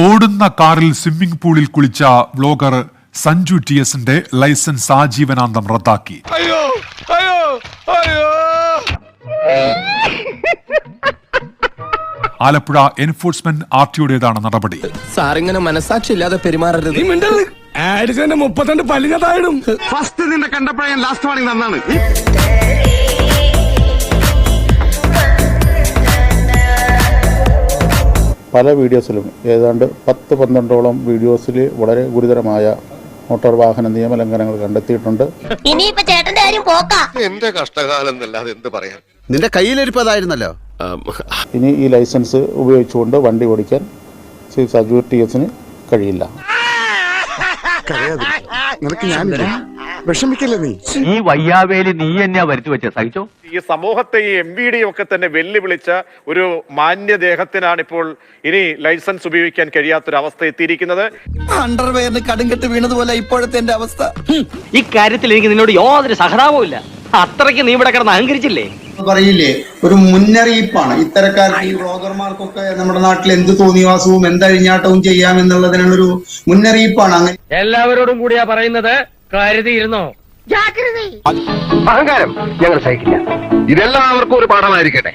ഓടുന്ന കാറിൽ സ്വിമ്മിംഗ് പൂളിൽ കുളിച്ച വ്ലോഗർ സഞ്ജു ടിഎസിന്റെ ലൈസൻസ് ആജീവനാന്തം റദ്ദാക്കി. ആലപ്പുഴ എൻഫോഴ്സ്മെന്റ് ആർടിഒയുടേതാണ് നടപടി. സാറിങ്ങനെ മനസാക്ഷി ഇല്ലാതെ പെരുമാറരുത്. ഫസ്റ്റ് നിന്നെ കണ്ടപ്പോഴേ ഞാൻ ലാസ്റ്റ് വാണിംഗ് തന്നാണ്. പല വീഡിയോസിലും ഏതാണ്ട് 10-12ഓളം വീഡിയോസിൽ വളരെ ഗുരുതരമായ മോട്ടോർ വാഹന നിയമലംഘനങ്ങൾ കണ്ടെത്തിയിട്ടുണ്ട്. എന്റെ കഷ്ടകാലം എന്നല്ലാതെ എന്ത് പറയാൻ. നിന്റെ കയ്യിലിരിപ്പതായിരുന്നല്ലോ. ഇനി ഈ ലൈസൻസ് ഉപയോഗിച്ചുകൊണ്ട് വണ്ടി ഓടിക്കാൻ ശ്രീ സഞ്ജു ടിഎസിന് കഴിയില്ല. വിഷമിക്കല്ലേ നീ? ഈ വയ്യാവേലി നീ എന്നെയാ വരുത്തി വെച്ച സഹിച്ചോ. ഈ സമൂഹത്തെ ഈ MVD ഒക്കെ തന്നെ വെല്ലുവിളിച്ച ഒരു മാന്യദേഹത്തിനാണ് ഇപ്പോൾ ഇനി ലൈസൻസ് ഉപയോഗിക്കാൻ കഴിയാത്തൊരവസ്ഥ എത്തിയിരിക്കുന്നത്. അണ്ടർവെയറിന് കടുങ്കെട്ട് വീണതുപോലെ ഇപ്പോഴത്തെ എന്റെ അവസ്ഥ. ഈ കാര്യത്തിൽ എനിക്ക് നിന്നോട് യാതൊരു സഹതാപവും ഇല്ല. അത്രയ്ക്ക് നീ ഇവിടെ കിടന്ന് അഹങ്കരിച്ചില്ലേ? പറയില്ലേ, ഒരു മുന്നറിയിപ്പാണ് ഇത്തരക്കാർക്ക്, ഈ വ്ളോഗർമാർക്കൊക്കെ നമ്മുടെ നാട്ടിൽ എന്ത് തോന്നിവാസവും എന്തഴിഞ്ഞാട്ടവും ചെയ്യാമെന്നുള്ളതിനുള്ളൊരു മുന്നറിയിപ്പാണ്. അങ്ങനെ എല്ലാവരോടും കൂടിയാ പറയുന്നത്, കരുതിയിരുന്നോ. അഹങ്കാരം ഞങ്ങൾ സഹിക്കില്ല. ഇതെല്ലാവർക്കും ഒരു പാഠമായിരിക്കട്ടെ.